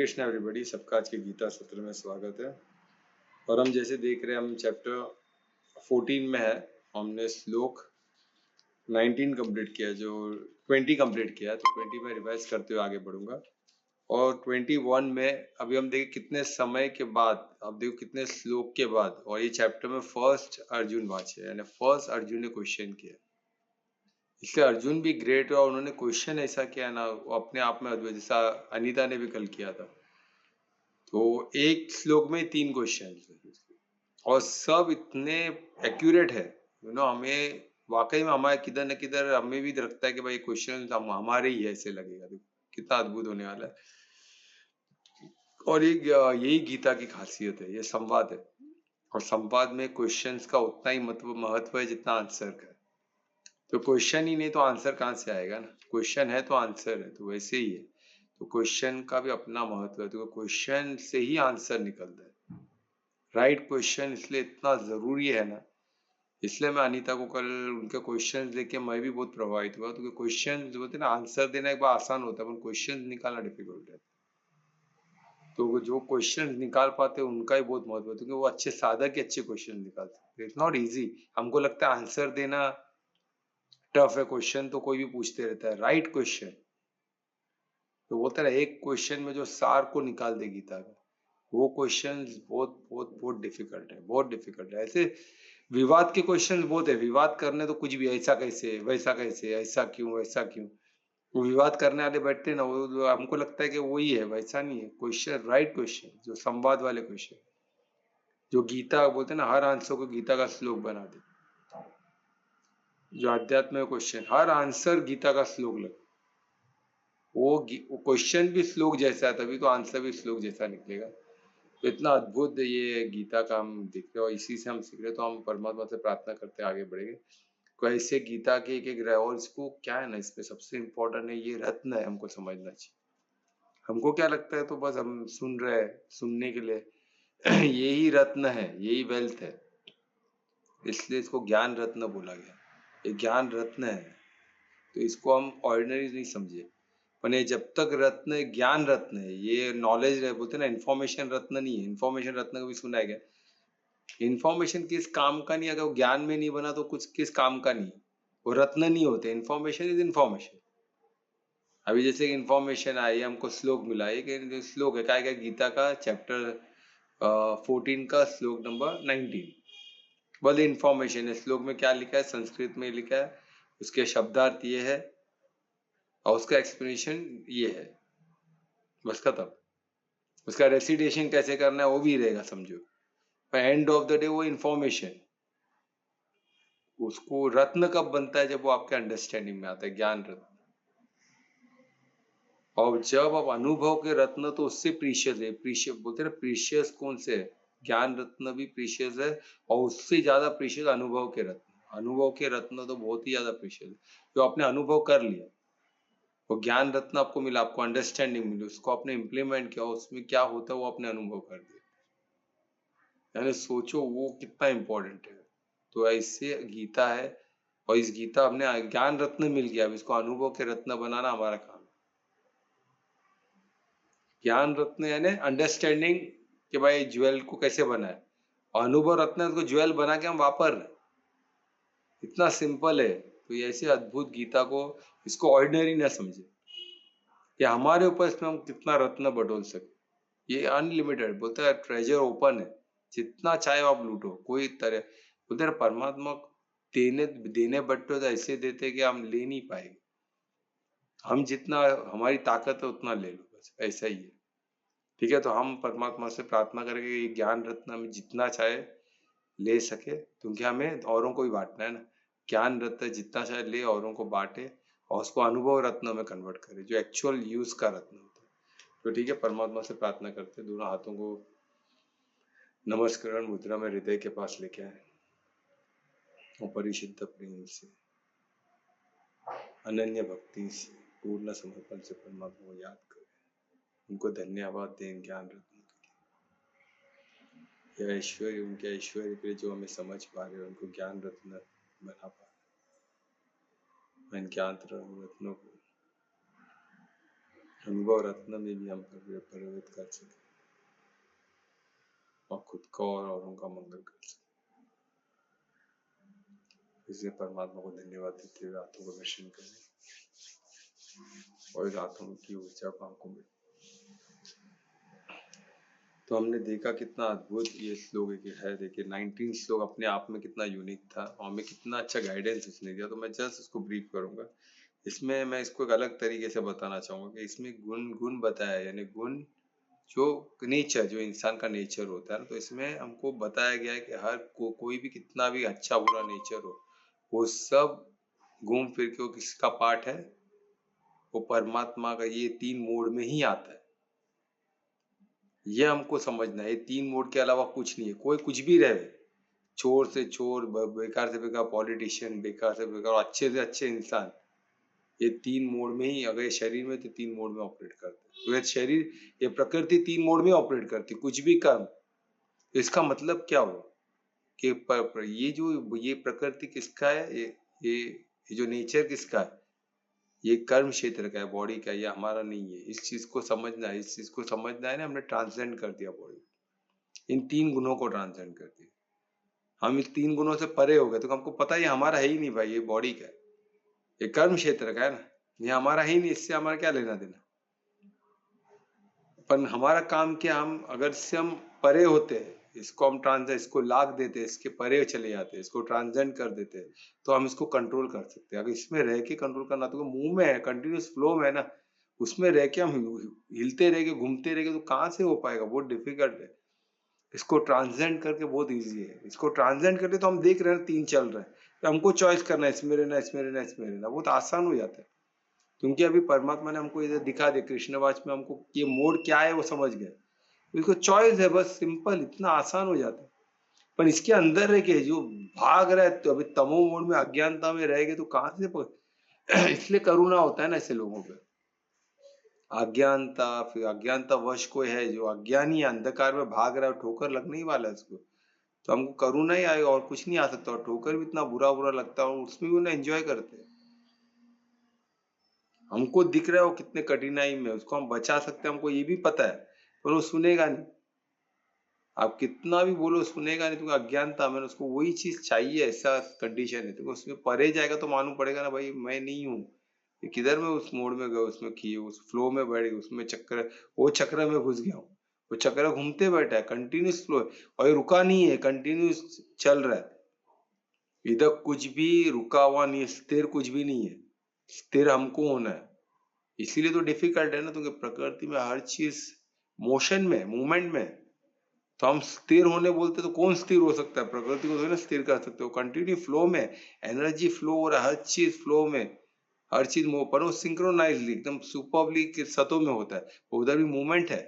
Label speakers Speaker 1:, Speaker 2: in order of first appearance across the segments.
Speaker 1: Krishna everybody, सबका आज के गीता सत्र में स्वागत है। और हम जैसे देख रहे हैं, हम चैप्टर 14 में है। हमने श्लोक 19 कंप्लीट किया, जो 20 कंप्लीट किया, तो 20 में रिवाइज करते हुए आगे बढ़ूंगा। और 21 में अभी हम देखें कितने समय के बाद, अब देखो कितने श्लोक के बाद, और ये चैप्टर में फर्स्ट अर्जुन वाच है, यानी फर्स्ट अर्जुन ने क्वेश्चन किया। इसलिए अर्जुन भी ग्रेट है और उन्होंने क्वेश्चन ऐसा किया ना, वो अपने आप में अद्भुत, जैसा अनीता ने भी कल किया था। तो एक श्लोक में 3 क्वेश्चन और सब इतने एक्यूरेट है, हमें वाकई में हमारे किधर न किधर हमें भी लगता है कि भाई क्वेश्चन हमारे ही है, ऐसे लगेगा। कितना अद्भुत होने वाला है। और यही गीता की खासियत है, ये संवाद है। और संवाद में क्वेश्चंस का उतना ही महत्व है जितना आंसर का है। तो क्वेश्चन ही नहीं तो आंसर कहाँ से आएगा ना। क्वेश्चन है तो आंसर है, तो वैसे ही है। तो क्वेश्चन का भी अपना महत्व है, तो क्वेश्चन से ही आंसर निकलता है। राइट क्वेश्चन इसलिए इतना जरूरी है ना, इसलिए मैं अनीता को कल उनके क्वेश्चन देख के मैं भी बहुत प्रभावित हुआ। तो क्वेश्चन जो होते हैं ना, आंसर देना एक बार आसान होता है, पर क्वेश्चन निकालना डिफिकल्ट है। तो जो क्वेश्चन निकाल पाते हैं उनका ही बहुत महत्व है, क्योंकि वो अच्छे साधक के अच्छे क्वेश्चन निकालते हैं। It's not easy. हमको लगता है आंसर देना टफ है, क्वेश्चन तो कोई भी पूछते रहता है। राइट क्वेश्चन तो बोलता है एक क्वेश्चन में जो सार को निकाल दे गीता का, वो क्वेश्चन बहुत बहुत बहुत डिफिकल्ट है, बहुत डिफिकल्ट है। ऐसे विवाद के क्वेश्चन बहुत है, विवाद करने तो कुछ भी, ऐसा कैसे, वैसा कैसे, ऐसा क्यों, ऐसा क्यों, वो विवाद करने वाले बैठते ना, वो हमको लगता है कि वही है, वैसा नहीं है। क्वेश्चन, राइट क्वेश्चन, जो संवाद वाले क्वेश्चन, जो गीता बोलते ना, हर आंसर को गीता का श्लोक बना दे। जो अध्यात्म क्वेश्चन, हर आंसर गीता का श्लोक लगे, वो क्वेश्चन भी श्लोक जैसा है, तभी तो आंसर भी श्लोक जैसा निकलेगा। तो इतना अद्भुत ये गीता का हम देख रहे हैं, और इसी से हम सीख रहे हैं। तो हम परमात्मा से प्रार्थना करते आगे बढ़ेंगे। कैसे गीता के एक एक, और इसको क्या है ना, इसमें सबसे इम्पोर्टेंट है ये रत्न है, हमको समझना चाहिए। हमको क्या लगता है, तो बस हम सुन रहे हैं सुनने के लिए यही रत्न है, यही वेल्थ है, इसलिए इसको ज्ञान रत्न बोला गया। ये ज्ञान रत्न है, तो इसको हम ऑर्डिनरी नहीं समझे। पर ये जब तक रत्न, ज्ञान रत्न है, ये नॉलेज है, बोलते ना इन्फॉर्मेशन रत्न नहीं है। इन्फॉर्मेशन रत्न कभी सुना है क्या? इन्फॉर्मेशन किस काम का नहीं, अगर वो ज्ञान में नहीं बना तो कुछ किस काम का नहीं, वो रत्न नहीं होते। Information is information. अभी जैसे कि इन्फॉर्मेशन आई, हमको श्लोक मिला, एक श्लोक है क्या, गीता का चैप्टर 14 का श्लोक नंबर 19। बोले इन्फॉर्मेशन है, श्लोक में क्या लिखा है, संस्कृत में लिखा है, उसके शब्दार्थ ये है और उसका एक्सप्लेनेशन ये है, बस खत्म। उसका रेसिटेशन कैसे करना है वो भी रहेगा, समझो। पर एंड ऑफ द डे वो इन्फॉर्मेशन, उसको रत्न कब बनता है, जब वो आपके अंडरस्टैंडिंग में आता है, ज्ञान रत्न। और जब आप अनुभव के रत्न, तो उससे प्रीशियस है। प्रीशियस बोलते हैं ना, प्रीशियस कौन से है? ज्ञान रत्न भी प्रीशियस है, और उससे ज्यादा प्रीशियस अनुभव के रत्न। अनुभव के रत्न तो बहुत ही ज्यादा प्रीशियस है, जो आपने अनुभव कर लिया। वो ज्ञान रत्न आपको मिला, आपको अंडरस्टैंडिंग मिली, उसको आपने इम्प्लीमेंट किया, उसमें क्या होता है वो आपने अनुभव कर दिया। यानी सोचो वो कितना इंपॉर्टेंट है। तो ऐसे गीता है, और इस गीता हमने ज्ञान रत्न मिल गया, अब इसको अनुभव के रत्न बनाना हमारा काम। ज्ञान रत्न यानी अंडरस्टैंडिंग कि भाई ज्वेल को कैसे बनाए, और अनुभव रत्न उसको ज्वेल बना के हम वापर रहे। इतना सिंपल है। तो ये ऐसे अद्भुत गीता को, इसको ऑर्डिनरी ना समझे, ये हमारे ऊपर इसमें हम कितना रत्न बटोर सके। ये अनलिमिटेड, बोलते हैं ट्रेजर ओपन है, जितना चाहे आप लूटो। कोई तरह, बोलते हैं परमात्मा देने देने बट्टे तो ऐसे देते कि हम ले नहीं पाएंगे। हम जितना हमारी ताकत है उतना ले लो, बस ऐसा ही है। ठीक है, तो हम परमात्मा से प्रार्थना करेंगे ये ज्ञान रत्न हमें जितना चाहे ले सके, क्योंकि हमें औरों को ही बांटना है ना। ज्ञान रत्न जितना चाहे ले, औरों को बांटे, और उसको अनुभव रत्न में कन्वर्ट करे, जो एक्चुअल यूज का रत्न होता है। तो ठीक है, परमात्मा से प्रार्थना करते, दोनों हाथों को नमस्करण मुद्रा में हृदय के पास लेके आए, और परिशुद्ध प्रेम से, अनन्य भक्ति से, पूर्ण समर्पण से परमात्मा को याद करें, उनको धन्यवाद दें ज्ञान रत्न के लिए। ऐश्वर्य, उनके ऐश्वर्य के लिए जो हमें समझ पा रहे हैं, उनको ज्ञान रत्न बना पा रहे हैं। इन ज्ञान रत्नों को अनुभव रत्न में भी हम परिवर्तित कर सके और खुद को और औरों का मंगल कर सके। इसलिए परमात्मा को धन्यवाद देते हुए आत्मा को दर्शन करें और इस आत्मा की ऊर्जा को हमको मिले। तो हमने देखा कितना अद्भुत ये श्लोक है। देखिए 19 श्लोक अपने आप में कितना यूनिक था और हमें कितना अच्छा गाइडेंस उसने दिया। तो मैं जस्ट इसको ब्रीफ करूंगा। इसमें मैं इसको एक अलग तरीके से बताना चाहूंगा कि इसमें गुण बताया, यानी गुण जो नेचर, जो इंसान का नेचर होता है। तो इसमें हमको बताया गया है कि हर कोई भी कितना भी अच्छा बुरा नेचर हो, वो सब घूम फिर के वो किसका पार्ट है, वो परमात्मा का ये 3 मोड में ही आता है। ये हमको समझना है। ये 3 मोड के अलावा कुछ नहीं है। कोई कुछ भी रहे, चोर से चोर, बेकार से बेकार पॉलिटिशियन, बेकार से बेकार अच्छे से अच्छे इंसान, ये 3 मोड में ही, अगर ये शरीर में तो 3 मोड में ऑपरेट करते हैं। तो ये शरीर, ये प्रकृति 3 मोड में ऑपरेट करती है। कुछ भी कर्म, इसका मतलब क्या हुआ कि ये प्रकृति किसका है, ये जो नेचर किसका है, ये कर्म क्षेत्र का है, बॉडी का, ये हमारा नहीं है। इस चीज को समझना है। इस चीज को समझना है ना, हमने ट्रांसेंड कर दिया बॉडी, इन 3 गुणों को ट्रांसेंड कर दिया। हम इस 3 गुणों से परे हो गए। तो हमको पता है ये हमारा है ही नहीं भाई, ये बॉडी का है, ये कर्म क्षेत्र का है ना, ये हमारा ही नहीं। इससे हमारा क्या लेना देना। पर हमारा काम क्या, हम अगर से हम परे होते हैं, इसको हम इसको लाग देते, इसके परे चले जाते, इसको ट्रांसेंड कर देते, तो हम इसको कंट्रोल कर सकते हैं। अगर इसमें रह के कंट्रोल करना, तो मुंह में है, कंटिन्यूस फ्लो में है ना, उसमें रह के हम हिलते रहेंगे, घूमते रहेंगे, तो कहाँ से हो पाएगा, बहुत डिफिकल्ट है। इसको ट्रांसेंड करके बहुत इजी है। इसको ट्रांसेंड करके तो हम देख रहे हैं 3 चल रहा है, तो हमको चॉइस करना है, इसमें रहना, इसमें रहना, इसमें रहना, बहुत आसान हो जाता है। क्योंकि अभी परमात्मा ने हमको इधर दिखा दिया, कृष्णवाच में हमको ये मोड क्या है वो समझ गए। इसको चॉइस है, बस सिंपल, इतना आसान हो जाता है। पर इसके अंदर रह के जो भाग रहा है, तो अभी तमो मोड में, अज्ञानता में रहेगा तो कहाँ से इसलिए करुणा होता है ना ऐसे लोगों पे। अज्ञानता, फिर अज्ञानता वश कोई है जो अज्ञानी अंधकार में भाग रहा है, ठोकर लगने ही वाला है उसको, तो हमको करुणा ही आएगा और कुछ नहीं आ सकता। और ठोकर भी इतना बुरा बुरा लगता है, और उसमें भी उन्हें एंजॉय करते हैं। हमको दिख रहा है वो कितने कठिनाई में, उसको हम बचा सकते हैं, हमको ये भी पता है, पर वो सुनेगा नहीं। आप कितना भी बोलो, सुनेगा नहीं। तुमको अज्ञानता में उसको वही चीज चाहिए, ऐसा कंडीशन है। तुमको उसमें परे जाएगा तो मालूम पड़ेगा ना, भाई मैं नहीं हूँ, ये किधर में उस मोड में गए, उसमें किए, उस फ्लो में बैठ गए, उसमें चक्कर, वो चक्र में घुस गया हूँ। वो चक्र घूमते बैठा है, कंटिन्यूस फ्लो है, और ये रुका नहीं है, कंटिन्यूस चल रहा है। इधर कुछ भी रुका हुआ नहीं है, स्थिर कुछ भी नहीं है। स्थिर हमको होना है। इसीलिए तो डिफिकल्ट है ना, क्योंकि प्रकृति में हर चीज मोशन में, मूवमेंट में। तो हम स्थिर होने बोलते तो कौन स्थिर हो सकता है, प्रकृति को थोड़ी ना स्थिर कर सकते हो। कंटिन्यू फ्लो में, एनर्जी फ्लो हो रहा है, हर चीज फ्लो में, हर चीज पर वो सिंक्रोनाइजली एकदम सुपरबली सतों में होता है, उधर भी मूवमेंट है।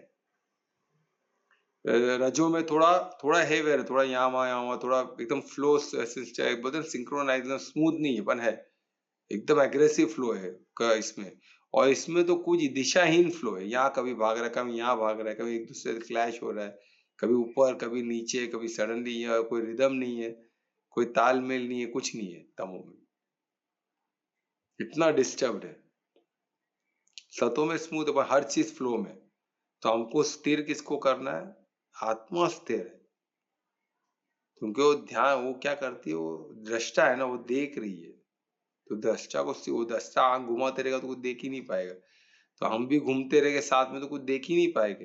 Speaker 1: रजो में थोड़ा थोड़ा है वेर, थोड़ा यहाँ वहाँ थोड़ा एकदम फ्लो बोलते सिंक्रोनाइज, स्मूथ नहीं है, पर है एकदम एग्रेसिव फ्लो है इसमें। और इसमें तो कुछ दिशाहीन फ्लो है, यहाँ कभी भाग रहा है, कभी यहाँ भाग रहा है, कभी एक दूसरे से क्लैश हो रहा है, कभी ऊपर कभी नीचे, कभी सडनली, कोई रिदम नहीं है, कोई तालमेल नहीं है, कुछ नहीं है तमो में, इतना डिस्टर्ब्ड है। सतों में स्मूथ है, पर हर चीज फ्लो में। तो हमको स्थिर किसको करना है, आत्मा स्थिर है। क्योंकि वो ध्यान, वो क्या करती है, वो दृष्टा है ना, वो देख रही है। तो दृष्टा को, वो दृष्टा आंख घुमाते रहेगा तो कुछ देख ही नहीं पाएगा। तो हम भी घूमते रहेंगे साथ में तो कुछ देख ही नहीं पाएंगे।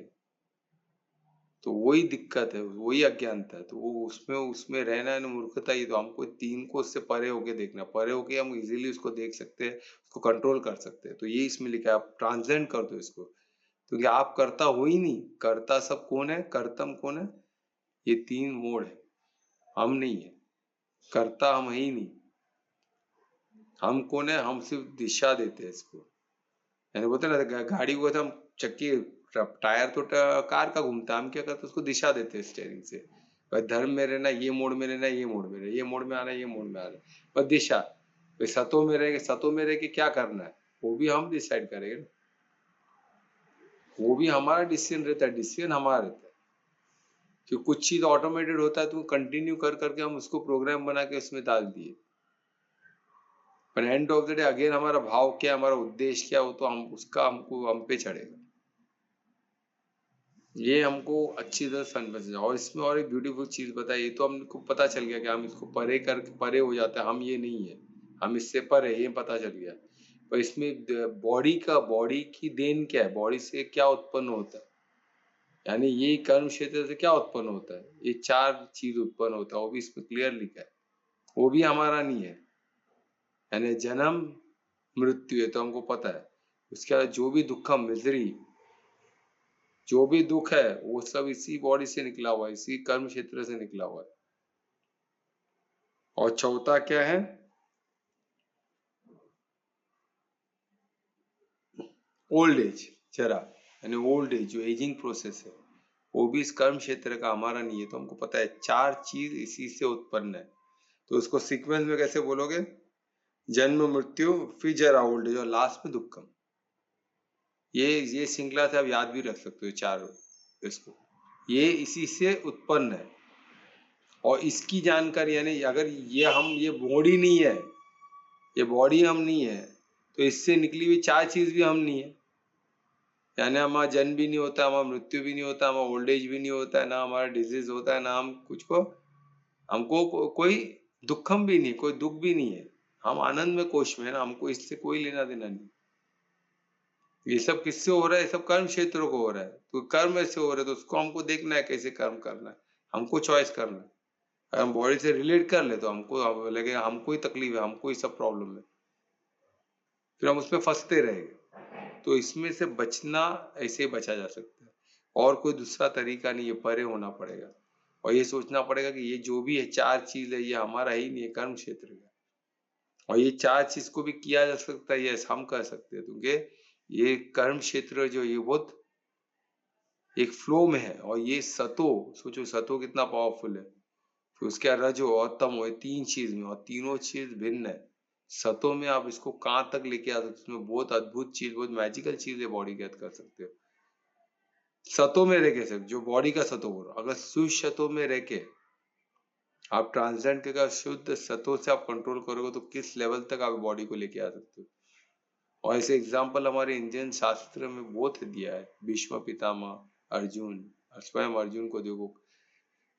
Speaker 1: तो वही दिक्कत है, वही अज्ञानता है। तो वो उसमें उसमें रहना है ना, मूर्खता ही। तो हमको 3 को उससे परे होके देखना, परे होके हम इजीली उसको देख सकते हैं, उसको कंट्रोल कर सकते हैं। तो ये इसमें लिखा है, आप ट्रांसेंड कर दो इसको। क्योंकि आप करता हो ही नहीं, करता सब कौन है, कर्तम कौन है, ये 3 मोड है, हम नहीं है। करता हम ही नहीं, हम कौन है, हम सिर्फ दिशा देते हैं इसको। यानी बोलते ना, गाड़ी को तो हम चक्की, टायर तो कार का घूमता है, हम क्या करते हैं, उसको दिशा देते हैं स्टेयरिंग से। भाई धर्म में रहना, ये मोड में रहना, ये मोड में रहना, ये मोड में आना, ये मोड में आना, बस दिशा। भाई सतों में रहेंगे, सतों में रह के क्या करना है वो भी हम डिसाइड करेंगे ना। वो भी हमारा डिसीजन रहता है, डिसीजन हमारा रहता है। क्योंकि कुछ चीज ऑटोमेटेड होता है, तो कंटिन्यू कर करके हम उसको प्रोग्राम बना के उसमें डाल दिए। पर end of the day again हमारा भाव क्या, हमारा उद्देश्य क्या हो, तो हम उसका हम पे चढ़ेगा। ये हमको अच्छी तरह समझ। और इसमें और एक ब्यूटीफुल चीज बताई, ये तो हमको पता चल गया कि हम इसको परे करके परे हो जाते हैं, हम ये नहीं है, हम इससे परे, ये पता चल गया। पर इसमें बॉडी की देन क्या है, बॉडी से क्या उत्पन्न होता है, यानी ये कर्म क्षेत्र से क्या उत्पन्न होता है, ये 4 चीज उत्पन्न होता है, वो भी इसमें क्लियर लिखा है। वो भी हमारा नहीं है, यानी जन्म मृत्यु, ये तो हमको पता है। उसके बाद जो भी दुखम मिजरी, जो भी दुख है वो सब इसी बॉडी से निकला हुआ है, इसी कर्म क्षेत्र से निकला हुआ है। और चौथा क्या है, ओल्ड एज, जरा, यानी ओल्ड एज, जो एजिंग प्रोसेस है, वो भी इस कर्म क्षेत्र का हमारा नहीं है। तो हमको पता है 4 चीज इसी से उत्पन्न है। तो उसको सीक्वेंस में कैसे बोलोगे, जन्म मृत्यु फिर जरा ओल्ड एज और लास्ट में दुखम। ये श्रृंखला से आप याद भी रख सकते हो 4 इसको, ये इसी से उत्पन्न है। और इसकी जानकारी, यानी अगर ये बॉडी नहीं है, ये बॉडी हम नहीं है, तो इससे निकली हुई 4 चीज भी हम नहीं है। यानी हमारा जन्म भी नहीं होता, हमारा मृत्यु भी नहीं होता, हमारा ओल्ड एज भी नहीं होता है, ना हमारा डिजीज होता है, ना हम कुछ को, कोई दुखम भी नहीं, कोई दुख भी नहीं है। हम आनंद में कोश में है ना, हमको इससे कोई लेना देना नहीं। ये सब किससे हो रहा है, ये सब कर्म क्षेत्रों को हो रहा है। तो कर्म ऐसे हो रहा है, तो उसको हमको देखना है कैसे कर्म करना है, हमको चॉइस करना है। अगर हम बॉडी से रिलेट कर ले तो हमको लगेगा हमको ही तकलीफ है, हमको ही सब प्रॉब्लम है, फिर हम उसमें फंसते रहेंगे। तो इसमें से बचना, ऐसे बचा जा सकता है, और कोई दूसरा तरीका नहीं है, परे होना पड़ेगा। और ये सोचना पड़ेगा कि ये जो भी है 4 चीज है, ये हमारा ही नहीं है, कर्म क्षेत्र का। और ये 4 चीज को भी किया जा सकता है, ये हम कर सकते हैं, क्योंकि ये कर्म क्षेत्र जो ये बहुत एक फ्लो में है। और ये सतो, सोचो सतो कितना पावरफुल है, फिर उसके बाद रजो और तमो, ये 3 चीज में, और तीनों चीज भिन्न है। सतो में आप इसको कहाँ तक लेके आ सकते हो, उसमें बहुत अद्भुत चीज, बहुत मैजिकल चीज है बॉडी के कर सकते हो। सतो में रह के सिर्फ जो बॉडी का सतो बोल रहा, अगर शुद्ध सतो में रह के आप ट्रांसजेंड के शुद्ध सतो से आप कंट्रोल करोगे, तो किस लेवल तक आप बॉडी को लेके आ सकते हो। और ऐसे एग्जाम्पल हमारे इंडियन शास्त्र में बहुत दिया है, भीष्म पितामह, अर्जुन, स्वयं अर्जुन को देखो,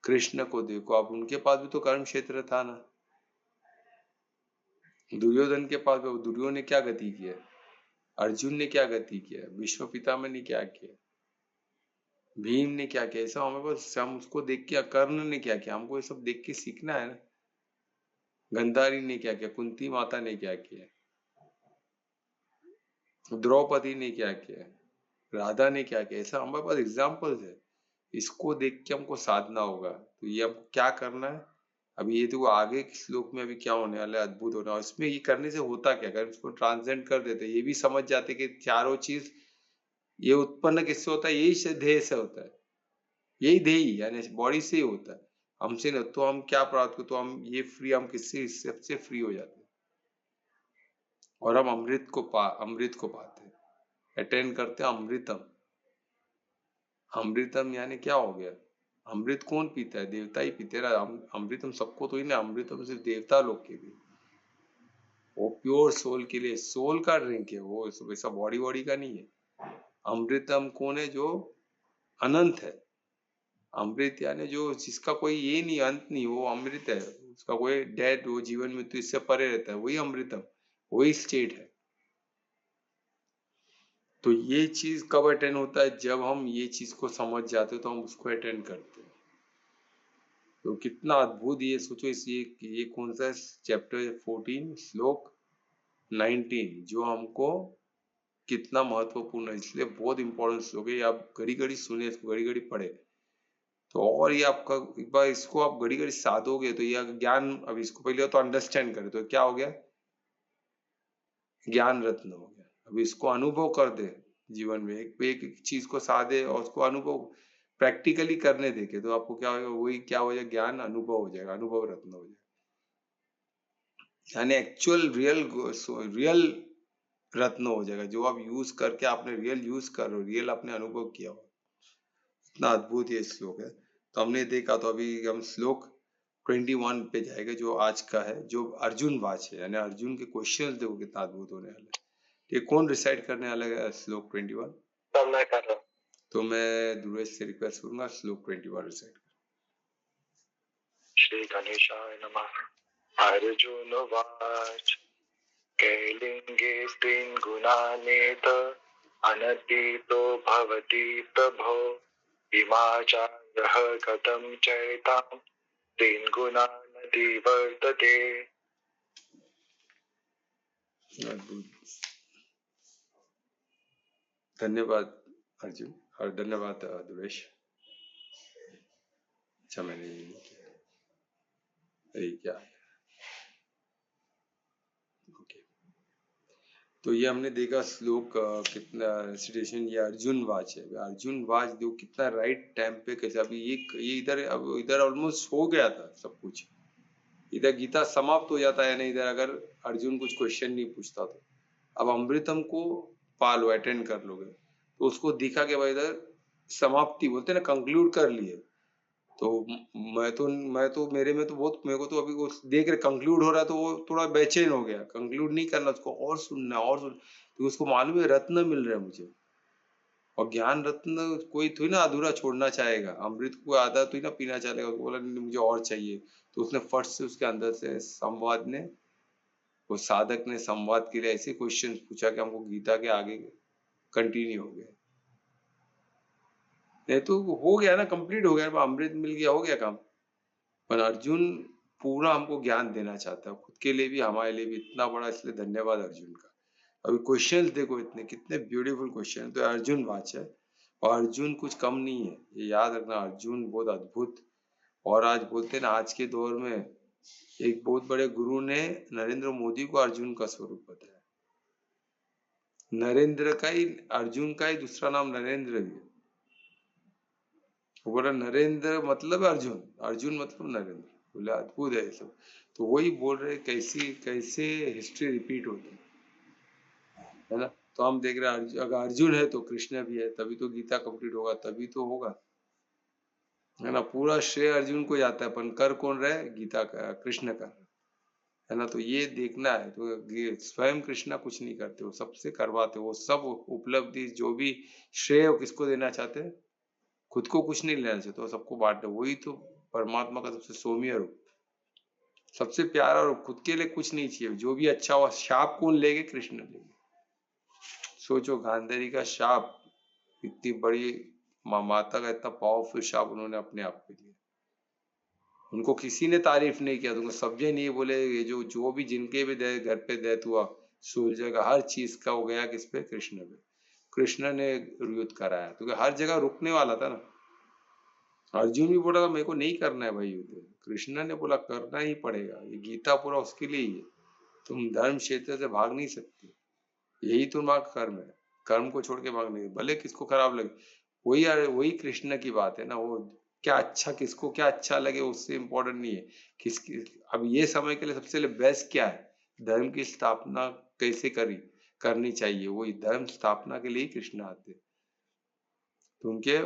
Speaker 1: कृष्ण को देखो आप, उनके पास भी तो कर्म क्षेत्र था ना। दुर्योधन के पास, दुर्योधन ने क्या गति किया, अर्जुन ने क्या गति किया, भीष्म पितामह ने क्या किया, भीम ने क्या किया, ऐसा हमें बस हम उसको देख के, कर्ण ने क्या किया, हमको ये सब देख के सीखना है ना। गंधारी ने क्या किया, कुंती माता ने क्या किया, द्रौपदी ने क्या किया, राधा ने क्या किया, ऐसा हमारे पास एग्जाम्पल्स है। इसको देख के हमको साधना होगा। तो ये हमको क्या करना है, अभी ये तो आगे के श्लोक में अभी क्या होने वाला है, अद्भुत होना है। इसमें ये करने से होता क्या, अगर इसको ट्रांसजेंड कर देते, ये भी समझ जाते कि चारों चीज ये उत्पन्न किससे होता है, यही ध्येय से होता है, यही ध्येय यानी बॉडी से ही होता है, हमसे न। तो हम क्या प्राप्त करते, तो हम ये फ्री, हम किससे, इस सबसे फ्री हो जाते हैं, और हम अमृत को पाते हैं, अटेंड करते हैं अमृतम। अमृतम यानी क्या हो गया, अमृत कौन पीता है, देवता ही पीते हैं। अमृतम सबको तो ही ना, अमृतम सिर्फ देवता लोग के लिए, वो प्योर सोल के लिए, सोल का ड्रिंक है वो, वैसा बॉडी का नहीं है। अमृतम कौन है, जो अनंत है। अमृत यानी जो जिसका कोई ये नहीं, अंत नहीं, वो अमृत है, उसका कोई डेथ, वो जीवन में तो इससे परे रहता है, वही अमृतम, वही स्टेट है। तो ये चीज कब अटेंड होता है, जब हम ये चीज को समझ जाते हो, तो हम उसको अटेंड करते हैं। तो कितना अद्भुत, ये सोचो, इस ये कौन सा चैप्टर 14 श्लोक 19, जो हमको कितना महत्वपूर्ण है, इसलिए बहुत इंपॉर्टेंट श्लोक है। आप घड़ी घड़ी सुने इसको, घड़ी घड़ी पढ़े, तो और ये आपका एक बार इसको आप घड़ी घड़ी साधोगे तो ये ज्ञान, अब इसको पहले तो अंडरस्टैंड करे, तो क्या हो गया, ज्ञान रत्न हो गया। अब इसको अनुभव कर दे जीवन में, एक चीज को साधे और उसको अनुभव प्रैक्टिकली करने देके, तो आपको क्या होगा, वही क्या हो जाएगा, ज्ञान अनुभव हो जाएगा, अनुभव रत्न हो जाएगा, यानी एक्चुअल रियल रत्न हो जाएगा, जो आप यूज करके आपने रियल यूज कर रहे हो, रियल आपने अनुभव किया हो। इतना अद्भुत ये श्लोक है। तो हमने देखा, तो अभी हम श्लोक 21 पे जाएगा जो आज का है, जो अर्जुन वाच है, यानी अर्जुन के क्वेश्चंस देखो कितना अद्भुत होने वाला है। ये कौन रिसाइट करने वाला है श्लोक 21?
Speaker 2: तो मैं कर रहा हूँ।
Speaker 1: तो मैं ध्रुवेश से रिक्वेस्ट करूंगा श्लोक 21 रिसाइट कर।
Speaker 2: श्री गणेशाय नमः। अर्जुन वाच कैलिंगे स्त्रीन् गुणानेत अनतीतो भवति प्रभो हिमाचार्यः कथं चैतां स्त्रीन् गुणानति वर्तते।
Speaker 1: अद्भुत, धन्यवाद अर्जुन और धन्यवाद ध्रुवेश। अच्छा मैंने ये नहीं किया, अरे क्या ओके। तो ये हमने देखा श्लोक कितना रेसिटेशन, ये अर्जुन वाच है। अर्जुन वाच देखो कितना राइट टाइम पे कैसे, अभी ये इधर, अब इधर ऑलमोस्ट हो गया था सब कुछ, इधर गीता समाप्त हो जाता है ना इधर, अगर अर्जुन कुछ क्वेश्चन नहीं पूछता तो। अब अमृतम को पालो, अटेंड कर लोगे तो उसको दिखा के भाई इधर समाप्ति बोलते ना, कंक्लूड कर लिए। तो मैं तो मेरे में तो बहुत, मेरे को तो अभी वो देख रहे कंक्लूड हो रहा है तो वो थोड़ा बेचैन हो गया। कंक्लूड नहीं करना उसको, और सुनना और सुन, तो उसको मालूम है रत्न मिल रहा है मुझे, और ज्ञान रत्न कोई थोड़ी ना अधूरा छोड़ना चाहेगा। अमृत को आधा तो ही ना पीना चाहेगा, उसको बोला नहीं मुझे और चाहिए, तो उसने फट से उसके अंदर से संवाद ने, वो साधक ने संवाद के लिए ऐसे क्वेश्चन पूछा कि हमको गीता के आगे कंटिन्यू हो गया। नहीं तो हो गया ना, कंप्लीट हो गया, अमृत मिल गया, हो गया काम। पर अर्जुन पूरा हमको ज्ञान देना चाहता है, खुद के लिए भी हमारे लिए भी। इतना बड़ा, इसलिए धन्यवाद अर्जुन का। अभी क्वेश्चंस देखो इतने, कितने ब्यूटीफुल क्वेश्चन। तो अर्जुन वाच है, और अर्जुन कुछ कम नहीं है, ये याद रखना, अर्जुन बहुत अद्भुत। और आज बोलते हैं ना, आज के दौर में एक बहुत बड़े गुरु ने नरेंद्र मोदी को अर्जुन का स्वरूप बताया। नरेंद्र का ही, अर्जुन का ही दूसरा नाम नरेंद्र भी है। वो बोला नरेंद्र मतलब अर्जुन, अर्जुन मतलब नरेंद्र, बोला अद्भुत है ये सब। तो वही बोल रहे कैसी कैसे हिस्ट्री रिपीट होती है ना। तो हम देख रहे हैं अगर अर्जुन है तो कृष्ण भी है, तभी तो गीता कंप्लीट होगा, तभी तो होगा, है ना। पूरा श्रेय अर्जुन को जाता है, पर कर कौन रहे, गीता का कृष्ण का, है ना। तो ये देखना है, तो स्वयं कृष्णा कुछ नहीं करते, वो सबसे करवाते, वो सब उपलब्धि जो भी श्रेय वो किसको देना चाहते हैं, खुद को कुछ नहीं लेना चाहते, वो सबको बांटते। वही तो परमात्मा का सबसे सौम्य रूप, सबसे प्यारा रूप, खुद के लिए कुछ नहीं चाहिए। जो भी अच्छा हुआ, शाप कौन लेंगे, कृष्ण लेंगे। सोचो गांधारी का शाप, इतनी बड़ी माता का इतना पावरफुल शाप उन्होंने अपने आप पे लिया, उनको किसी ने तारीफ नहीं किया, उनको सब्जे नहीं बोले। ये जो भी जिनके भी घर पे डेथ हुआ, सोल्जर का, हर चीज का हो गया किस पे, कृष्ण पे। कृष्ण ने युद्ध कराया, क्योंकि हर जगह रुकने वाला था ना। अर्जुन भी बोला मेरे को नहीं करना है भाई युद्ध, कृष्ण ने बोला करना ही पड़ेगा, ये गीता पूरा उसके लिए ही है, तुम धर्म क्षेत्र से भाग नहीं सकते, यही तुम्हारा कर्म है, कर्म को छोड़ के भाग नहीं, भले किसको खराब लगे। वही कृष्ण की बात है ना, वो क्या अच्छा, किसको क्या अच्छा लगे उससे इम्पोर्टेंट नहीं है। किसकी, अब ये समय के लिए सबसे बेस्ट क्या है, धर्म की स्थापना कैसे करनी चाहिए, वही धर्म स्थापना के लिए कृष्ण आते। तो उनके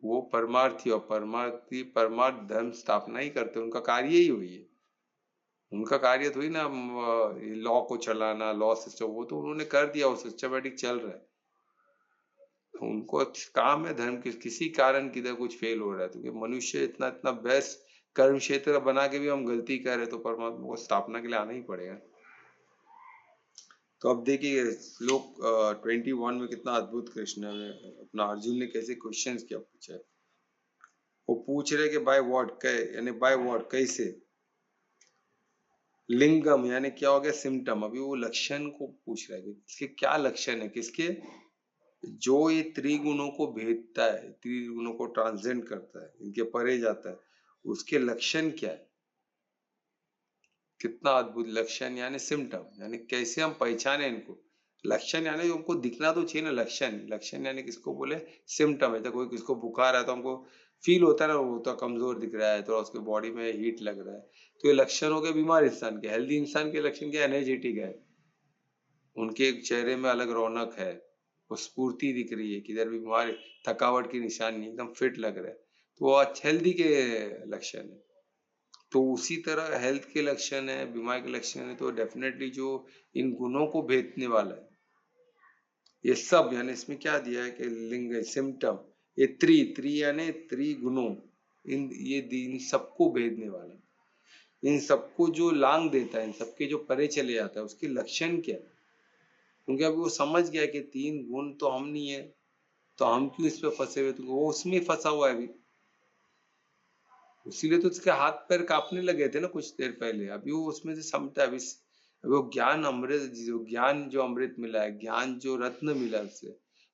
Speaker 1: वो परमार्थी, और परमार्थ धर्म स्थापना ही करते, उनका कार्य ही वही है। उनका कार्य थोड़ी ना लॉ को चलाना, लॉ सिस्टम, वो तो उन्होंने कर दिया, वो सिस्टमेटिक चल रहा है। उनको काम है धर्म, किसी कारण किधर कुछ फेल हो रहा है, क्योंकि मनुष्य इतना इतना बेस्ट कर्म क्षेत्र बना के भी हम गलती कर रहे, तो परमात्मा को स्थापना के लिए आना ही पड़ेगा। तो अब देखिए श्लोक 21 में कितना अद्भुत कृष्ण ने अपना, अर्जुन ने कैसे क्वेश्चंस किया पूछा है। वो पूछ रहे कि बाय व्हाट, यानी बाय व्हाट, कैसे। लिंगम यानी क्या हो गया, सिम्टम। अभी वो लक्षण को पूछ रहा है कि इसके क्या लक्षण है, किसके, जो ये त्रिगुणों को भेदता है, त्रिगुणों को ट्रांसेंड करता है, इनके परे जाता है, उसके लक्षण क्या है। कितना अद्भुत लक्षण, यानी सिम्टम, यानी कैसे हम पहचाने इनको। लक्षण यानी हमको दिखना तो चाहिए ना, लक्षण, लक्षण यानी किसको बोले, सिम्टम है। तो कोई किसको बुखार है तो हमको फील होता है ना, वो तो कमजोर दिख रहा है, तो उसके बॉडी में हीट लग रहा है, तो ये लक्षण हो गए बीमार इंसान के। हेल्दी इंसान के लक्षण क्या, एनर्जेटिक है, उनके चेहरे में अलग रौनक है, वो स्फूर्ति दिख रही है, किधर भी बीमार, थकावट की निशान नहीं, एकदम फिट लग रहा है, तो वो हेल्दी के लक्षण है। तो उसी तरह हेल्थ के लक्षण है, बीमारी के लक्षण है, तो डेफिनेटली जो इन गुणों को भेदने वाला है, ये सब यानी इसमें क्या दिया है कि लिंग सिम्टम, ये त्रि यानी त्रिगुणों, इन सबको भेदने वाला, इन सबको जो लांग देता है, इन सबके जो परे चले जाता है, उसके लक्षण क्या है? क्योंकि अभी वो समझ गया कि 3 गुण तो हम नहीं है, तो हम क्यों इस पे फंसे हुए, तो वो उसमें फंसा हुआ है अभी, इसीलिए तो उसके हाथ पैर कांपने लगे थे ना कुछ देर पहले। अभी वो उसमें से समझता है, अभी वो ज्ञान अमृत, जो अमृत मिला है, ज्ञान जो रत्न मिला है उससे,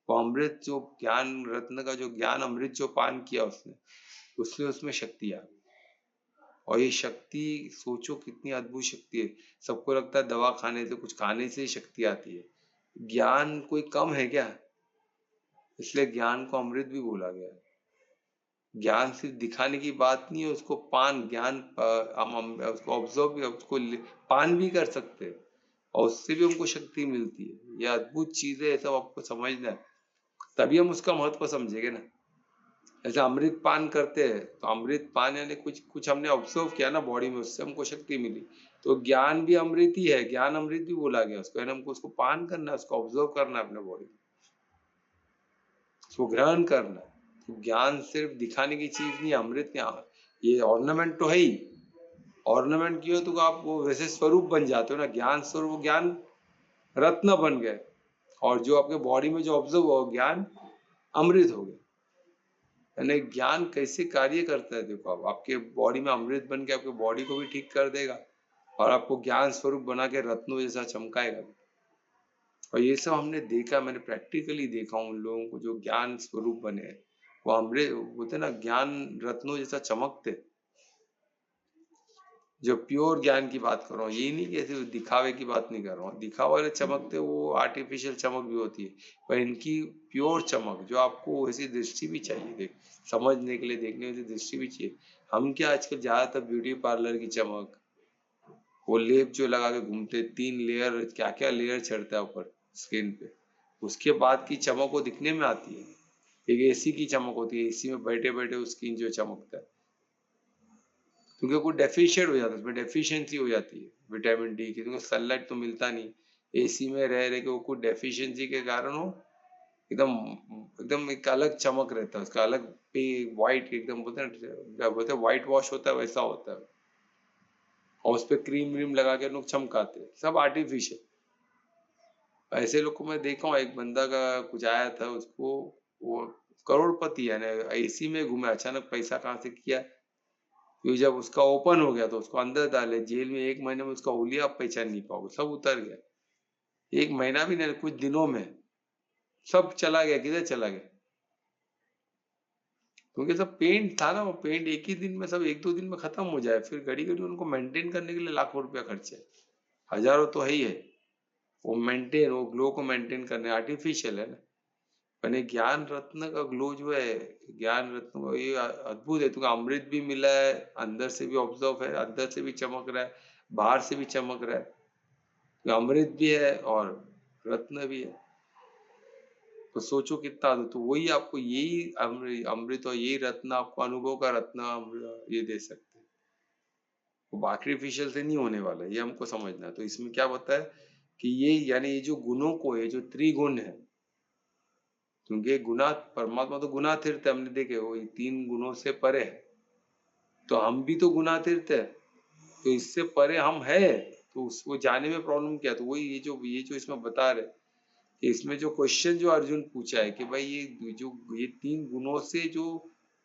Speaker 1: वो अमृत जो ज्ञान रत्न का जो ज्ञान अमृत जो पान किया उसने, उससे उसमें शक्ति आ गई। और ये शक्ति सोचो कितनी अद्भुत शक्ति है। सबको लगता है दवा खाने से, कुछ खाने से ही शक्ति आती है, ज्ञान कोई कम है क्या? इसलिए ज्ञान को अमृत भी बोला गया है। ज्ञान सिर्फ दिखाने की बात नहीं है, उसको पान ज्ञान हम उसको ऑब्जर्व भी, उसको पान भी कर सकते हैं और उससे भी हमको शक्ति मिलती है। ये अद्भुत चीज है, सब आपको समझना है, तभी हम उसका महत्व समझेंगे ना। जैसे अमृत पान करते हैं, तो अमृत पान यानी कुछ कुछ हमने ऑब्जर्व किया ना बॉडी में, उससे हमको शक्ति मिली। तो ज्ञान भी अमृत ही है, ज्ञान अमृत भी बोला गया उसको, यानी हमको उसको पान करना है, उसको ऑब्जर्व करना है अपने बॉडी में, उसको ग्रहण करना है। तो ज्ञान सिर्फ दिखाने की चीज नहीं है, अमृत नहीं, ये ऑर्नामेंट तो है ही, ऑर्नामेंट की हो तो आप वो वैसे स्वरूप बन जाते हो ना, ज्ञान स्वरूप, ज्ञान रत्न बन गए, और जो आपके बॉडी में जो ऑब्जर्व हो ज्ञान अमृत हो गया। यानी ज्ञान कैसे कार्य करता है, देखो आप आपके बॉडी में अमृत बन के आपके बॉडी को भी ठीक कर देगा और आपको ज्ञान स्वरूप बना के रत्नों जैसा चमकाएगा। और ये सब हमने देखा, मैंने प्रैक्टिकली देखा उन लोगों को जो ज्ञान स्वरूप बने हैं, वो अमृत होते ना, ज्ञान रत्नों जैसा चमकते। जो प्योर ज्ञान की बात कर रहा हूँ, ये नहीं कि ऐसे दिखावे की बात नहीं कर रहा हूँ, दिखावा वाले चमकते वो आर्टिफिशियल चमक भी होती है, पर इनकी प्योर चमक जो आपको वैसी दृष्टि भी चाहिए, देख समझने के लिए, देखने की दृष्टि भी चाहिए। हम क्या आजकल ज्यादातर ब्यूटी पार्लर की चमक, वो लेप जो लगा के घूमते, 3 लेयर, क्या क्या लेयर चढ़ता है ऊपर स्किन पे, उसके बाद की चमक वो दिखने में आती है। एक एसी की चमक होती है, एसी में बैठे बैठे स्किन जो चमकता है, क्योंकि वो डेफिशिएंट हो जाता है, उसमें डेफिशिएंसी हो जाती है विटामिन डी की, क्योंकि सनलाइट तो मिलता नहीं, एसी में रह रहे के वो कुछ डेफिशिएंसी के कारण हो एकदम, एकदम एक अलग चमक रहता है उसका, अलग पे व्हाइट, एकदम बोलते हैं व्हाइट वॉश होता है वैसा होता है, और उस पर क्रीम व्रीम लगा के लोग चमकाते हैं, सब आर्टिफिशियल। ऐसे लोग को मैं देखा हूँ, एक बंदा का कुछ आया था उसको, वो करोड़पति है ना, एसी में घूमे, अचानक पैसा कहाँ से किया, क्योंकि जब उसका ओपन हो गया तो उसको अंदर डाले जेल में, 1 महीने में उसका हुलिया आप पहचान नहीं पाओगे, सब उतर गया, 1 महीना भी नहीं, कुछ दिनों में सब चला गया। किधर चला गया? क्योंकि सब पेंट था ना, वो पेंट एक ही दिन में, सब 1-2 दिन में खत्म हो जाए, फिर घड़ी घड़ी उनको मेंटेन करने के लिए लाखों रुपया खर्च है, हजारों तो है ही है, वो मेंटेन, वो ग्लो को मेंटेन करने, आर्टिफिशियल है ना। मैंने ज्ञान रत्न का ग्लो जो है, ज्ञान रत्न का ये अद्भुत है, तुमको अमृत भी मिला है, अंदर से भी ऑब्जर्व है, अंदर से भी चमक रहा है, बाहर से भी चमक रहा है, तो अमृत भी है और रत्न भी है। तो सोचो कितना, तो वही आपको यही अमृत और यही रत्न आपको अनुभव का रत्न ये दे सकते हैं, वो आर्टिफिशियल से नहीं होने वाला, ये हमको समझना है। तो इसमें क्या होता है कि ये यानी ये जो गुणों को, ये जो त्रिगुण है, क्योंकि गुना, परमात्मा तो गुणातीत है, हमने देखे वो 3 गुणों से परे है, तो हम भी तो गुणातीत है, तो इससे परे हम है, तो उसको जाने में प्रॉब्लम क्या? तो वही ये जो इसमें बता रहे कि इसमें जो क्वेश्चन जो अर्जुन पूछा है कि भाई ये 3 गुणों से जो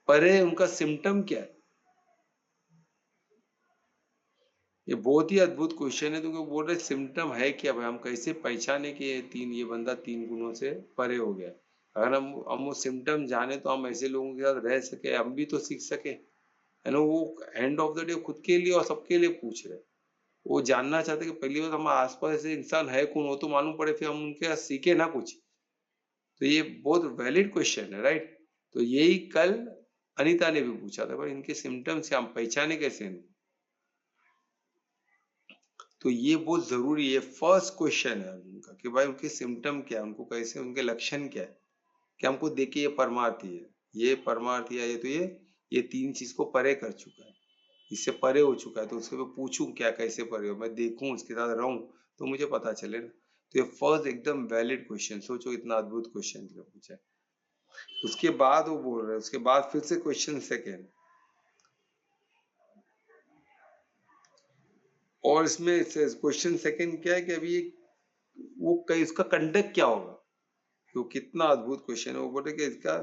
Speaker 1: परे है, उनका सिम्टम क्या है? ये बहुत ही अद्भुत क्वेश्चन है, तो बोल रहे सिम्टम है क्या भाई, हम कैसे पहचाने कि ये बंदा 3 गुणों से परे हो गया? अगर हम वो सिम्टम जाने तो हम ऐसे लोगों के साथ रह सके, हम भी तो सीख सके, है ना। वो एंड ऑफ द डे खुद के लिए और सबके लिए पूछ रहे, वो जानना चाहते कि पहली बार हमारे आसपास ऐसे इंसान है कौन, हो तो मालूम पड़े, फिर हम उनके साथ सीखे ना कुछ। तो ये बहुत वैलिड क्वेश्चन है, राइट। तो यही कल अनीता ने भी पूछा था, भाई इनके सिम्टम्स क्या, हम पहचाने कैसे इनको? तो ये बहुत जरूरी है, फर्स्ट क्वेश्चन है उनका कि भाई उनके सिम्टम क्या है, उनको कैसे, उनके लक्षण क्या है, कि हमको देखिए ये परमार्थी है, ये परमार्थी है, ये तो ये 3 चीज को परे कर चुका है। इससे परे हो चुका है, तो उससे मैं पूछूं क्या कैसे परे हो, मैं देखूं उसके साथ रहूं तो मुझे पता चले ना। तो ये फर्स्ट एकदम वैलिड क्वेश्चन, सोचो इतना अद्भुत क्वेश्चन जो पूछा है। उसके बाद वो बोल रहे हैं, उसके बाद फिर से क्वेश्चन सेकेंड, और इसमें क्वेश्चन सेकेंड क्या है कि अभी वो कई उसका कंडक्ट क्या होगा, तो कितना अद्भुत क्वेश्चन है। वो बोले कि इसका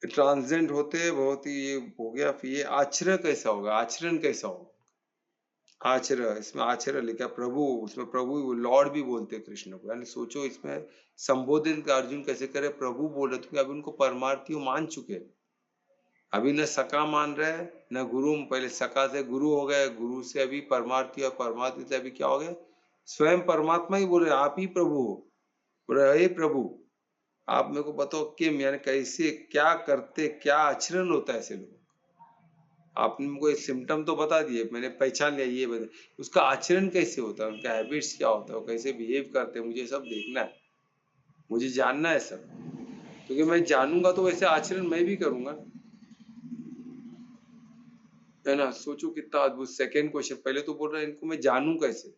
Speaker 1: ट्रांसजेंड होते बहुत ही ये हो गया, फिर ये आचरण कैसा होगा, आचरण कैसा होगा। आचरण, इसमें आचरण लिखा प्रभु, उसमें प्रभु लॉर्ड भी बोलते हैं कृष्ण को, यानी सोचो इसमें संबोधित अर्जुन कैसे करे, प्रभु बोल रहे थे, अभी उनको परमार्थियों मान चुके हैं। अभी न सका मान रहे न गुरु, पहले सका से गुरु हो गए, गुरु से अभी परमार्थी, और परमार्थी से अभी क्या हो गए, स्वयं परमात्मा ही बोल रहे आप ही प्रभु हो। बोल रहे हे प्रभु आप मेरे को बताओ किम, यानी कैसे क्या करते, क्या आचरण होता है ऐसे लोग। आपने मुझको एक सिम्टम तो बता दिए, मैंने पहचान लिया ये बता, उसका आचरण कैसे होता है, उनका हैबिट्स क्या होता है, कैसे बिहेव करते हैं, मुझे सब देखना है, मुझे जानना है सब, क्योंकि मैं जानूंगा तो वैसे आचरण मैं भी करूंगा, है ना। सोचो कितना अद्भुत सेकेंड क्वेश्चन, पहले तो बोल रहा है इनको मैं जानूं कैसे,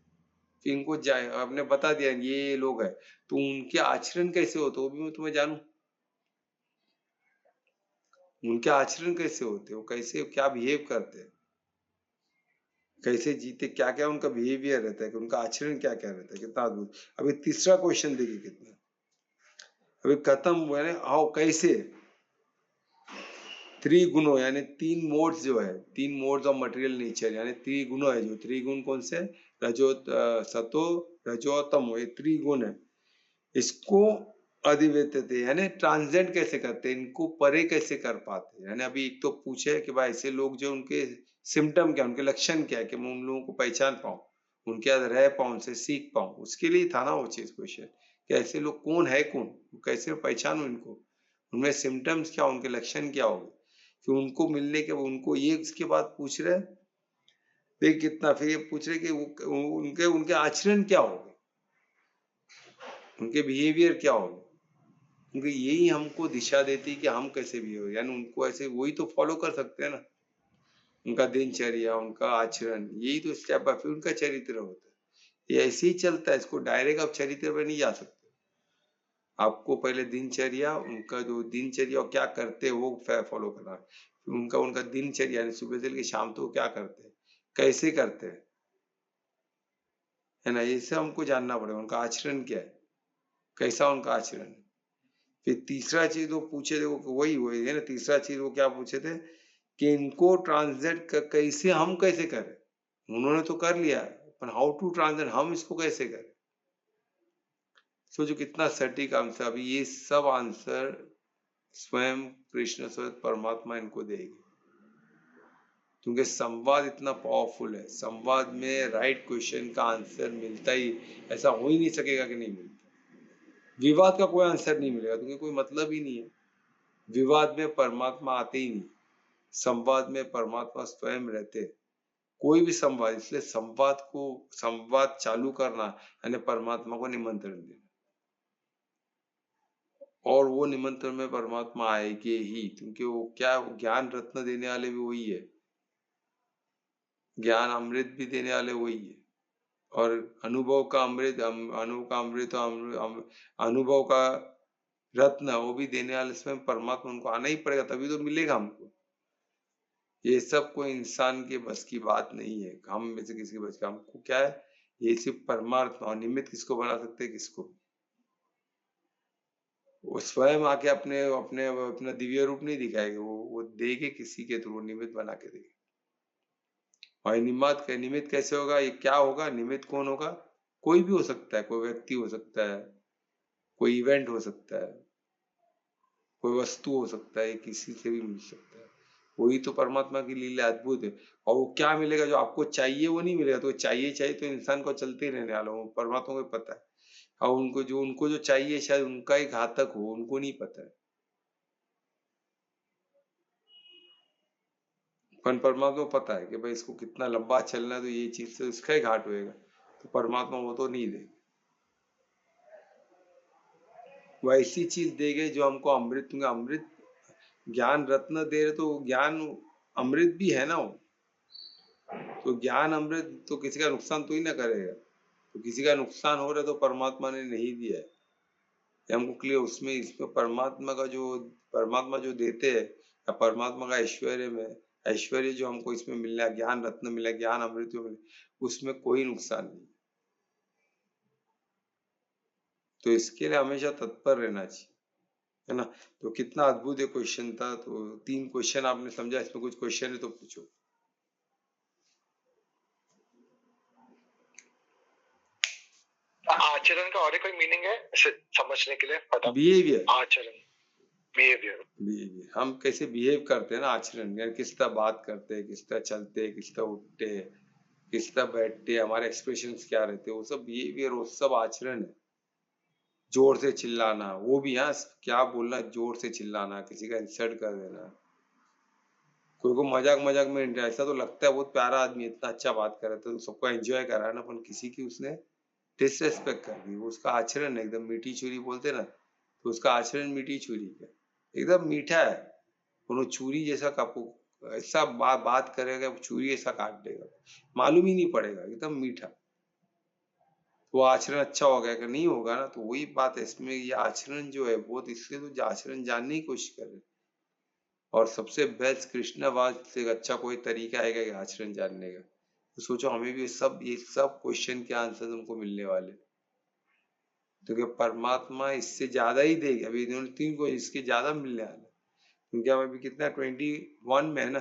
Speaker 1: फिर इनको आपने बता दिया ये लोग है, तो उनके आचरण कैसे होते वो भी मैं तुम्हें जानूं, उनके आचरण कैसे होते, वो कैसे क्या बिहेव करते हैं, कैसे जीते, क्या क्या उनका बिहेवियर रहता है, कि उनका आचरण क्या क्या रहता है, कितना अद्भुत। अभी तीसरा क्वेश्चन देखिए कितना, अभी खत्म हुआ है हाउ कैसे, त्रिगुणों यानी तीन मोड्स जो है, तीन मोड्स ऑफ मटेरियल नेचर, यानी त्रिगुणों है, जो त्रिगुण कौन से, रजो सतो रजो तमो, ये त्रिगुण है, इसको अधिवेतते यानी ट्रांसजेंड कैसे करते हैं, इनको परे कैसे कर पाते हैं। यानी अभी एक तो पूछे कि भाई ऐसे लोग जो उनके सिम्टम क्या, उनके लक्षण क्या है, कि मैं उन लोगों को पहचान पाऊं, उनके साथ रह पाऊं, उनसे सीख पाऊं, उसके लिए था ना वो चीज क्वेश्चन, कि ऐसे लोग कौन है, कौन कैसे पहचानूं इनको, उनमें सिम्टम्स क्या, उनके लक्षण क्या होंगे, फिर उनको मिलने के उनको ये इसके बाद पूछ रहे, देख कितना, फिर ये पूछ रहे कि उनके उनके आचरण क्या होंगे, उनके बिहेवियर क्या होंगे, क्योंकि यही हमको दिशा देती है कि हम कैसे भी हो, यानी उनको ऐसे वही तो फॉलो कर सकते हैं ना, उनका दिनचर्या उनका आचरण, यही तो स्टेप बाय फिर उनका चरित्र होता है। ये ऐसे ही चलता है, इसको डायरेक्ट आप चरित्र पर नहीं जा सकते, आपको पहले दिनचर्या, उनका जो दिनचर्या क्या करते हैं वो फॉलो करना है, फिर उनका उनका दिनचर्या यानी सुबह से लेकर शाम तक क्या करते हैं, कैसे करते हैं, है ना, ये सब हमको जानना पड़ेगा, उनका आचरण क्या है, कैसा उनका आचरण है। फिर तीसरा चीज वो पूछे थे, वो वही वही है ना, तीसरा चीज वो क्या पूछे थे, कि इनको ट्रांसलेट कैसे, हम कैसे करें, उन्होंने तो कर लिया, पर हाउ टू ट्रांसलेट, हम इसको कैसे करें। सोचो कितना सटीक आंसर, अभी ये सब आंसर स्वयं कृष्ण स्वयं परमात्मा इनको देगी, क्योंकि संवाद इतना पावरफुल है, संवाद में राइट क्वेश्चन का आंसर मिलता ही, ऐसा हो ही नहीं सकेगा कि नहीं मिलता, विवाद का कोई आंसर नहीं मिलेगा, क्योंकि कोई मतलब ही नहीं है, विवाद में परमात्मा आते ही नहीं, संवाद में परमात्मा स्वयं रहते, कोई भी संवाद, इसलिए संवाद को, संवाद चालू करना यानी परमात्मा को निमंत्रण देना, और वो निमंत्रण में परमात्मा आएंगे ही, क्योंकि वो क्या, वो ज्ञान रत्न देने वाले भी वही है, ज्ञान अमृत भी देने वाले वही है, और अनुभव का अमृत, अनुभव का अमृत, अनुभव का रत्न वो भी देने वाले स्वयं परमात्मा, उनको आना ही पड़ेगा तभी तो मिलेगा हमको। ये सब कोई इंसान के बस की बात नहीं है, हम में से किसी के बस का, हमको क्या है, ये सिर्फ परमात्मा, और निमित्त किसको बना सकते हैं, किसको, वो स्वयं आके अपने अपने अपना दिव्य रूप नहीं दिखाएगा, वो देगे किसी के थ्रू, निमित्त बना के देगे। और निमित्त कैसे होगा, ये क्या होगा, निमित्त कौन होगा, कोई भी हो सकता है, कोई व्यक्ति हो सकता है, कोई इवेंट हो सकता है, कोई वस्तु हो सकता है, किसी से भी मिल सकता है, वही तो परमात्मा की लीला अद्भुत है। और वो क्या मिलेगा जो आपको चाहिए वो नहीं मिलेगा, तो चाहिए चाहिए तो इंसान को चलते ही रहने वाला, वो परमात्मा को पता है, और उनको जो चाहिए शायद उनका ही घातक हो, उनको नहीं पता है, पर परमात्मा को पता है कि भाई इसको कितना लंबा चलना है, तो ये चीज से उसका ही घाट होएगा, तो परमात्मा वो तो नहीं दे, वो ऐसी चीज देगे जो हमको अमृत, अमृत ज्ञान रत्न दे रहे, तो ज्ञान अमृत भी है ना वो, तो ज्ञान अमृत तो किसी का नुकसान तो ही ना करेगा, तो किसी का नुकसान हो रहा है तो परमात्मा ने नहीं दिया है, ये हमको क्लियर। उसमें इसमें परमात्मा जो देते हैं, या परमात्मा का ऐश्वर्य में ऐश्वर्य जो हमको इसमें मिल रहा है, ज्ञान रत्न मिला, ज्ञान अमृत जो मिले, उसमें कोई नुकसान नहीं, तो इसके लिए हमेशा तत्पर रहना चाहिए, है ना। तो कितना अद्भुत ये क्वेश्चन था, तो 3 क्वेश्चन आपने समझा, इसमें कुछ क्वेश्चन है तो पूछो।
Speaker 2: आचरण का और कोई मीनिंग है इसे समझने के लिए? पता
Speaker 1: बिहेवियर,
Speaker 2: आचरण, बिहेवियर,
Speaker 1: बिहेवियर हम कैसे बिहेव करते हैं ना, आचरण यानी किस तरह बात करते हैं, किस तरह चलते हैं, किस तरह उठते हैं, किस तरह बैठते हैं, हमारे एक्सप्रेशंस क्या रहते हैं, वो सब बिहेवियर, वो सब आचरण है। जोर से चिल्लाना, वो भी, हाँ क्या बोलना, जोर से चिल्लाना, किसी का इंसल्ट कर देना, कोई को मजाक मजाक में ऐसा तो लगता है बहुत प्यारा आदमी, इतना अच्छा बात कर रहा था, तो सबको एंजॉय कर रहा है ना, पर किसी की उसने डिसरेस्पेक्ट कर दी, वो उसका आचरण है एकदम मीठी छुरी बोलते ना, तो उसका आचरण मीठी छुरी है, एकदम मीठा है, वो छुरी जैसा कापू, ऐसा बात करेगा, छुरी ऐसा काट देगा, मालूम ही नहीं पड़ेगा, एकदम मीठा। वो आचरण अच्छा होगा कि नहीं होगा ना, तो वही बात है इसमें, ये आचरण जो है बहुत, इसलिए तो आचरण जानने की कोशिश कर रहे, और सबसे बेस्ट कृष्णवाद से अच्छा कोई तरीका है क्या आचरण जानने का, तो सोचो हमें भी ये सब क्वेश्चन के आंसर तुमको मिलने वाले, तो क्या परमात्मा इससे ज्यादा ही देगा, अभी इन्होंने 3 को इसके ज्यादा मिलने वाले, क्योंकि हम अभी कितना 21 में है ना,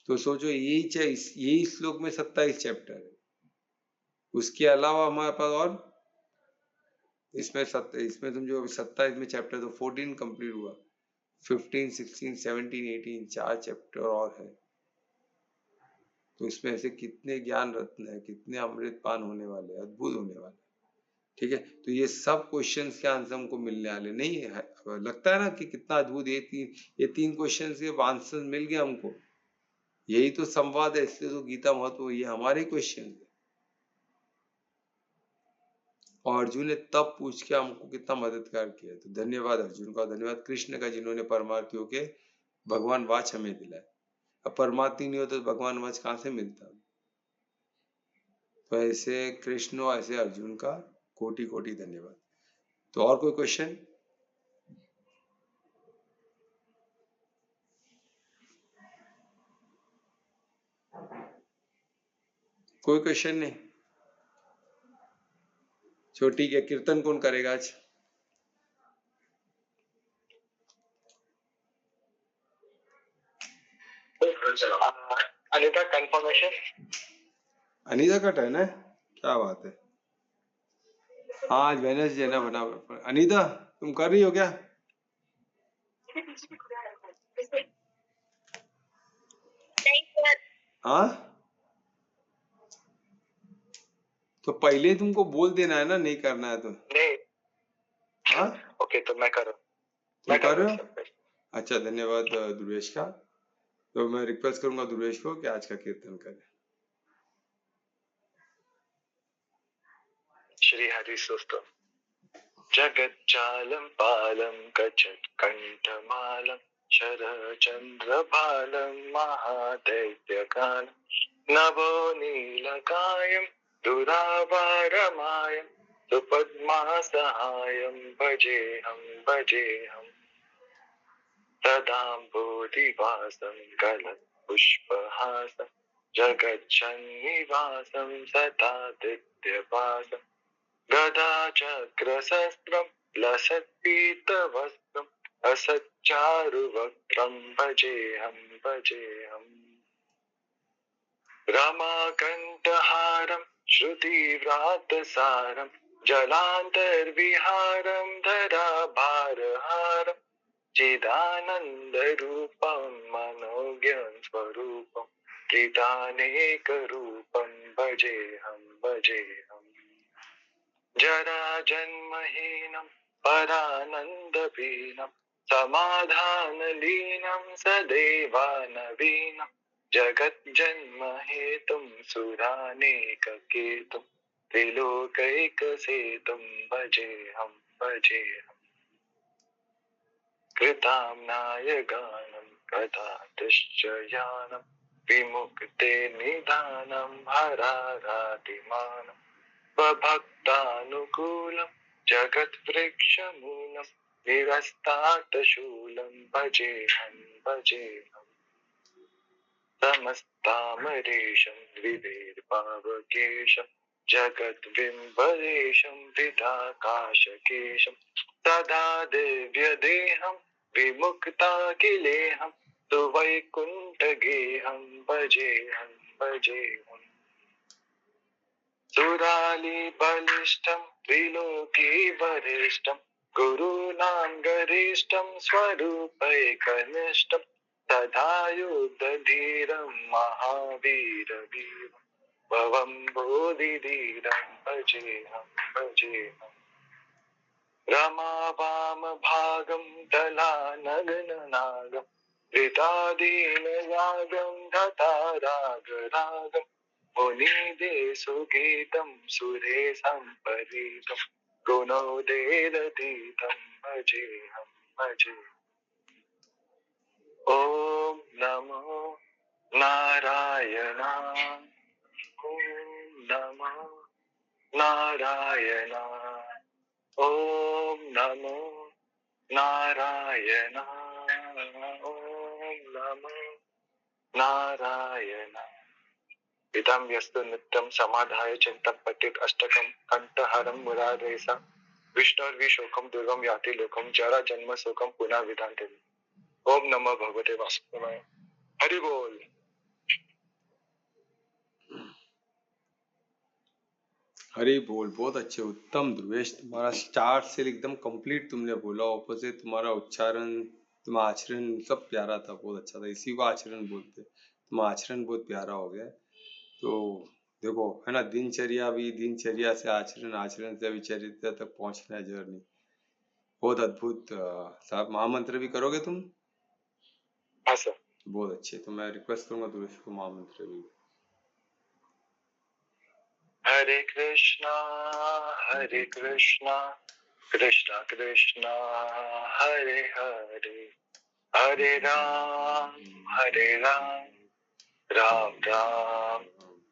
Speaker 1: तो सोचो यही श्लोक में 27 चैप्टर है, उसके अलावा हमारे पास और इसमें तुम जो 27 में चैप्टर, तो 14 कंप्लीट हुआ, 15, 16, 17, 18 4 चैप्टर और है, तो इसमें ऐसे कितने ज्ञान रत्न है, कितने अमृत पान होने वाले, अद्भुत होने वाले, ठीक है। तो ये सब क्वेश्चंस के आंसर हमको मिलने वाले नहीं है, लगता है ना कि कितना अद्भुत, ये तीन क्वेश्चन के आंसर मिल गया हमको, यही तो संवाद है, इसलिए तो गीता महत्व, ये हमारे क्वेश्चन है, और अर्जुन ने तब पूछ के हमको कितना मददगार किया, तो धन्यवाद अर्जुन का, धन्यवाद कृष्ण का, जिन्होंने परमार्थी होके भगवान वाच हमें दिलाए, अब परमार्थी नहीं होता तो भगवान वाच कहाँ से मिलता, तो ऐसे कृष्ण, ऐसे अर्जुन का कोटि कोटि धन्यवाद। तो और कोई क्वेश्चन? कोई क्वेश्चन नहीं? चलो ठीक है, कीर्तन कौन करेगा आज?
Speaker 2: अनिता कंफर्मेशन,
Speaker 1: अनीता का टर्न है, क्या बात है, हाँ आज वेडनेसडे ना, बना अनीता तुम कर रही हो क्या? हाँ तो पहले तुमको बोल देना है ना, नहीं करना है तो।
Speaker 2: नहीं,
Speaker 1: हाँ
Speaker 2: ओके तो मैं कर रहा हूँ,
Speaker 1: तुम कर रहे हो, अच्छा धन्यवाद ध्रुवेश का, तो मैं रिक्वेस्ट करूंगा ध्रुवेश को कि आज का कीर्तन करें।
Speaker 2: श्री हरि सुस्तम। जगज्जालं पालं गजत्कण्ठमालं शरचन्द्रभालं महादैत्यकालं नभो नीलकायं दुराभारमायं सुपद्मासहायं भजेऽहं तदाम्बोधिवासं गलत्पुष्पहासं जगच्छन्निवासं सदादित्यवासं गदाचक्रशस्त्रं लसत्पीतवस्त्रम् असच्चारुवक्त्रं भजेऽहं रमाकण्ठहारं श्रुतिव्रातसारं जलान्तर्विहारं धराभारहारं चिदानन्दरूपं मनोज्ञं स्वरूपं चिदानेकरूपं भजेऽहं जराजन्महीनं परानन्दवीनं समाधानलीनं सदैवानवीनं जगज्जन्महेतुं सुरानेककेतुं त्रिलोकैकसेतुं भजेऽहं कृताम्नाय गानं कदातिश्च यानं विमुक्ते निधानं हरारातिमानं स्वभक्तानुकूलं जगद्वृक्षमूलं निरस्ताटशूलं भजेऽहं समस्तामरेशं द्विवेदपावकेशं जगद्बिम्बरेशं वृथाकाशकेशं सदा दिव्यदेहं विमुक्ताखिलेहं सुवैकुण्ठगेहं भजेऽहं सुरालिबलिष्ठं त्रिलोकीवरिष्ठं गुरूणां गरिष्ठं स्वरूपैकनिष्ठं तथा युद्धधीरं महावीरवीरं भवं बोधिधीरं भजेऽहं रमावामभागं दलानगननागं धृतादीनरागं धतारागरागं मुनिदेशुगीतं सुरेशं परीतं गुणोदयरतीतं भजेऽहं ॐ नमो नारायणाय ॐ नमो नारायणाय ॐ नमो नारायणाय ॐ नमो नारायणाय इदं यस्तु नित्यं समाधाय चिन्तं पठेत् अष्टकं कण्ठहरं मुरारेसा विष्णोर्विशोकं दुर्गं याति लोकं जरा जन्म शोकं पुनः विधान्ते। ओम नमः भगवते वासुदेवाय। हरि बोल।
Speaker 1: हरी बोल। बहुत अच्छे, उत्तम ध्रुवेश। तुम्हारा स्टार्ट से एकदम कंप्लीट तुमने बोला। ऑपोजिट तुम्हारा उच्चारण, तुम्हारा आचरण सब प्यारा था, बहुत अच्छा था। इसी को आचरण बोलते। तुम्हारा आचरण बहुत प्यारा हो गया। तो देखो है ना, दिनचर्या भी, दिनचर्या से आचरण, आचरण से विचर्या तक पहुंचना है जर्नी। बहुत अद्भुत। साहब महामंत्र भी करोगे तुम?
Speaker 2: हाँ सर।
Speaker 1: बहुत अच्छे। तो मैं रिक्वेस्ट करूंगा ध्रुवेश को महामंत्र भी।
Speaker 2: हरे कृष्णा कृष्णा कृष्णा हरे हरे, हरे राम राम राम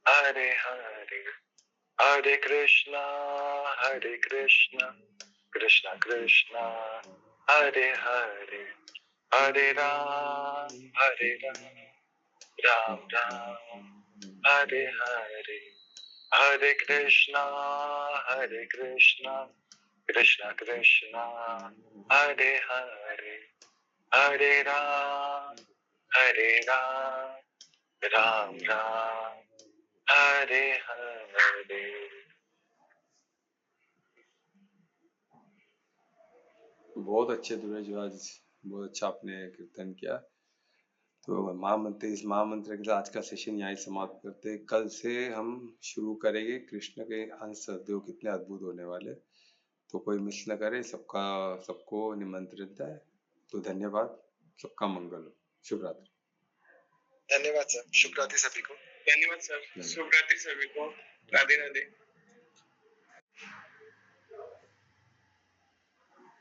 Speaker 2: हरे हरे, हरे कृष्णा कृष्णा कृष्णा हरे हरे, हरे राम राम राम हरे हरे, हरे कृष्णा कृष्णा कृष्णा हरे हरे, हरे राम राम राम हरे हरे।
Speaker 1: बहुत अच्छे ध्रुवेश, आज बहुत अच्छा आपने कीर्तन किया। तो महामंत्र, इस महामंत्र के साथ आज का सेशन यहाँ समाप्त करते हैं। कल से हम शुरू करेंगे कृष्ण के अंश जो कितने अद्भुत होने वाले। तो कोई मिस न करे, सबको निमंत्रित है। तो धन्यवाद, सबका मंगल हो। शुभ रात्रि।
Speaker 2: धन्यवाद सर, शुभ रात्रि सभी को। धन्यवाद सर, शुभ रात्रि सभी को। राधे राधे।